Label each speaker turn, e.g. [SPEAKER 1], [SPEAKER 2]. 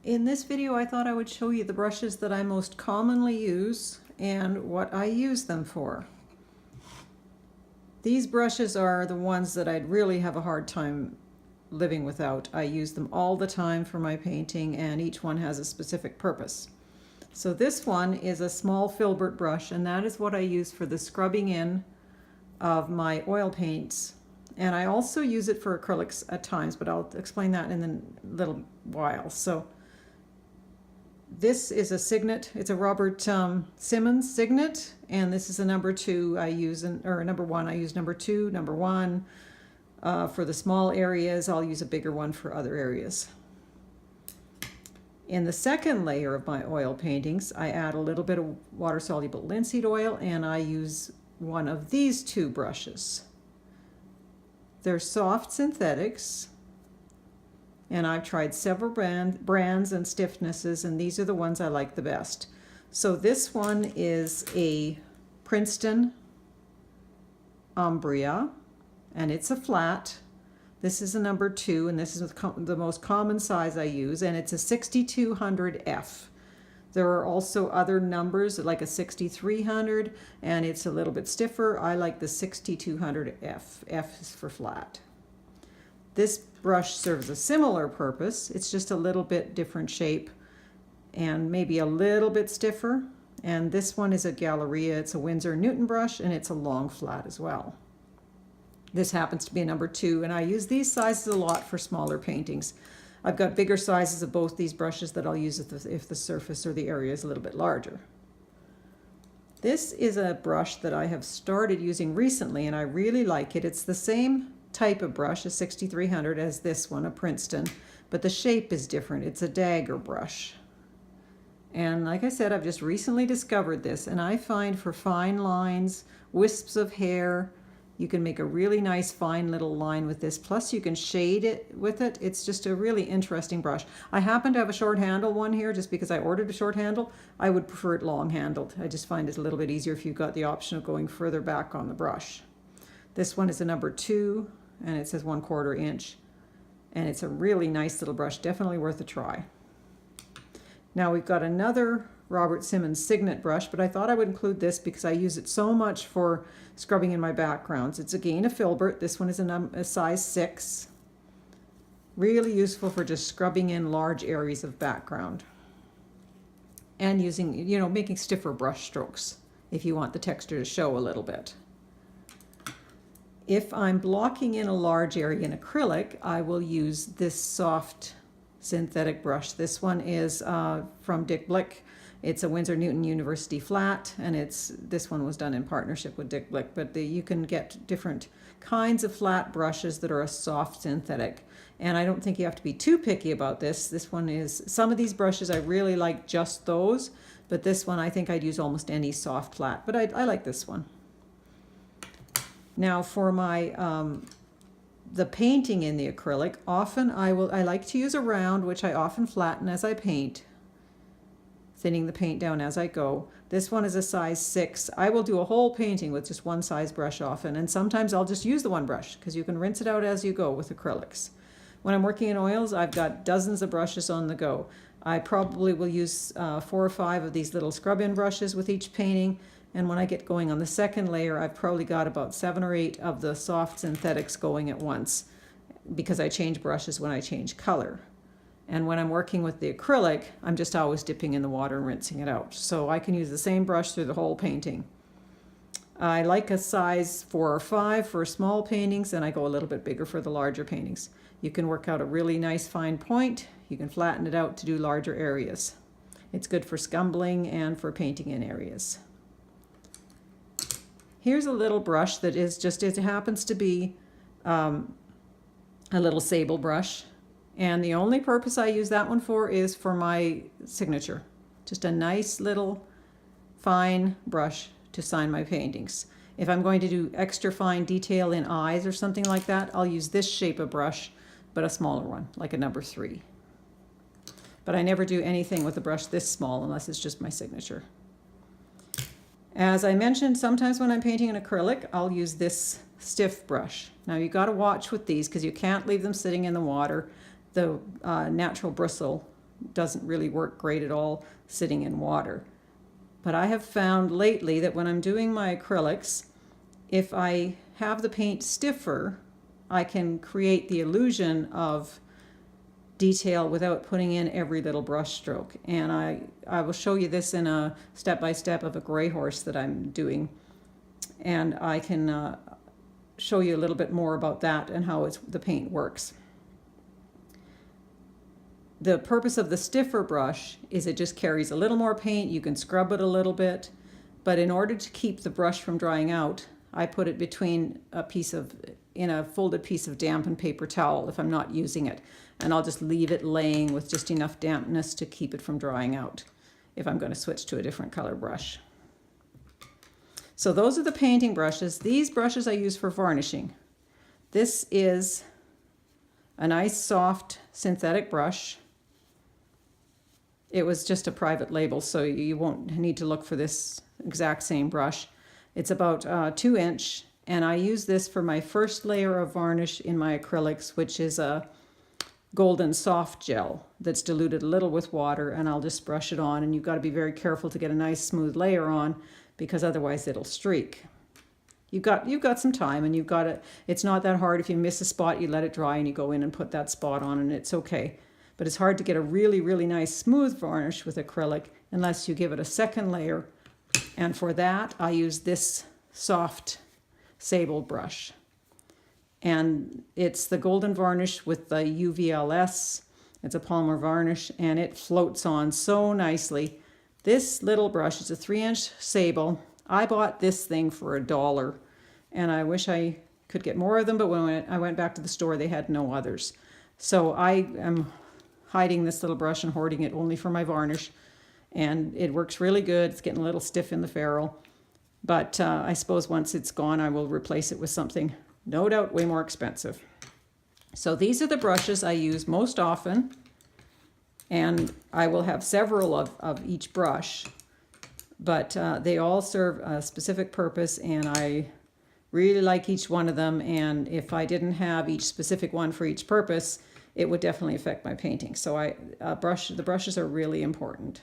[SPEAKER 1] In this video, I thought I would show you the brushes that I most commonly use and what I use them for. These brushes are the ones that I'd really have a hard time living without. I use them all the time for my painting, and each one has a specific purpose. So this one is a small filbert brush, and that is what I use for the scrubbing in of my oil paints. And I also use it for acrylics at times, but I'll explain that in a little while. So this is a Signet. It's a Robert Simmons Signet, and this is a number 2 I use, or number 1. I use number 2, number 1. For the small areas, I'll use a bigger one for other areas. In the second layer of my oil paintings, I add a little bit of water-soluble linseed oil, and I use one of these two brushes. They're soft synthetics, and I've tried several brands and stiffnesses, and these are the ones I like the best. So this one is a Princeton Umbria, and it's a flat. This is a number 2, and this is the most common size I use, and it's a 6200F. There are also other numbers like a 6300, and it's a little bit stiffer. I like the 6200F. F is for flat. This brush serves a similar purpose. It's just a little bit different shape and maybe a little bit stiffer. And this one is a Galleria. It's a Winsor Newton brush, and it's a long flat as well. This happens to be a number 2, and I use these sizes a lot for smaller paintings. I've got bigger sizes of both these brushes that I'll use if the surface or the area is a little bit larger. This is a brush that I have started using recently, and I really like it. It's the same type of brush, a 6300, as this one, a Princeton, but the shape is different. It's a dagger brush. And like I said, I've just recently discovered this, and I find for fine lines, wisps of hair, you can make a really nice fine little line with this. Plus you can shade it with it. It's just a really interesting brush. I happen to have a short handle one here just because I ordered a short handle. I would prefer it long handled. I just find it a little bit easier if you've got the option of going further back on the brush. This one is a number 2, and it says 1/4 inch. And it's a really nice little brush, definitely worth a try. Now we've got another Robert Simmons Signet brush, but I thought I would include this because I use it so much for scrubbing in my backgrounds. It's again a filbert. This one is a size 6. Really useful for just scrubbing in large areas of background. And using, making stiffer brush strokes if you want the texture to show a little bit. If I'm blocking in a large area in acrylic, I will use this soft synthetic brush. This one is from Dick Blick. It's a Winsor Newton University flat, and this one was done in partnership with Dick Blick, but you can get different kinds of flat brushes that are a soft synthetic. And I don't think you have to be too picky about this. This one is, some of these brushes I really like just those, but this one I think I'd use almost any soft flat, but I like this one. Now for my the painting in the acrylic, often I like to use a round, which I often flatten as I paint, thinning the paint down as I go. This one is a size 6. I will do a whole painting with just one size brush often, and sometimes I'll just use the one brush because you can rinse it out as you go with acrylics. When I'm working in oils, I've got dozens of brushes on the go. I probably will use 4 or 5 of these little scrub-in brushes with each painting, and when I get going on the second layer, I've probably got about 7 or 8 of the soft synthetics going at once because I change brushes when I change color. And when I'm working with the acrylic, I'm just always dipping in the water and rinsing it out. So I can use the same brush through the whole painting. I like a size 4 or 5 for small paintings, and I go a little bit bigger for the larger paintings. You can work out a really nice fine point. You can flatten it out to do larger areas. It's good for scumbling and for painting in areas. Here's a little brush that is just, it happens to be a little sable brush. And the only purpose I use that one for is for my signature. Just a nice little fine brush to sign my paintings. If I'm going to do extra fine detail in eyes or something like that, I'll use this shape of brush, but a smaller one, like a number 3. But I never do anything with a brush this small unless it's just my signature. As I mentioned, sometimes when I'm painting an acrylic, I'll use this stiff brush. Now you got to watch with these because you can't leave them sitting in the water. The natural bristle doesn't really work great at all sitting in water. But I have found lately that when I'm doing my acrylics, if I have the paint stiffer, I can create the illusion of detail without putting in every little brush stroke. And I will show you this in a step-by-step of a gray horse that I'm doing. And I can show you a little bit more about that and how the paint works. The purpose of the stiffer brush is it just carries a little more paint. You can scrub it a little bit, but in order to keep the brush from drying out, I put it between in a folded piece of dampened paper towel if I'm not using it. And I'll just leave it laying with just enough dampness to keep it from drying out if I'm going to switch to a different color brush. So those are the painting brushes. These brushes I use for varnishing. This is a nice soft synthetic brush. It was just a private label, so you won't need to look for this exact same brush. It's about 2 inch, and I use this for my first layer of varnish in my acrylics, which is a golden soft gel that's diluted a little with water, and I'll just brush it on. And you've got to be very careful to get a nice smooth layer on, because otherwise it'll streak. You've got some time, and it's not that hard. If you miss a spot, you let it dry and you go in and put that spot on, and it's okay. But it's hard to get a really, really nice smooth varnish with acrylic unless you give it a second layer. And for that, I use this soft sable brush. And it's the golden varnish with the UVLS. It's a polymer varnish, and it floats on so nicely. This little brush is a 3-inch sable. I bought this thing for $1, and I wish I could get more of them, but when I went back to the store, they had no others. So I am hiding this little brush and hoarding it only for my varnish, and it works really good. It's getting a little stiff in the ferrule, but I suppose once it's gone, I will replace it with something, no doubt, way more expensive. So these are the brushes I use most often, and I will have several of each brush, but they all serve a specific purpose, and I really like each one of them. And if I didn't have each specific one for each purpose, it would definitely affect my painting. So the brushes are really important.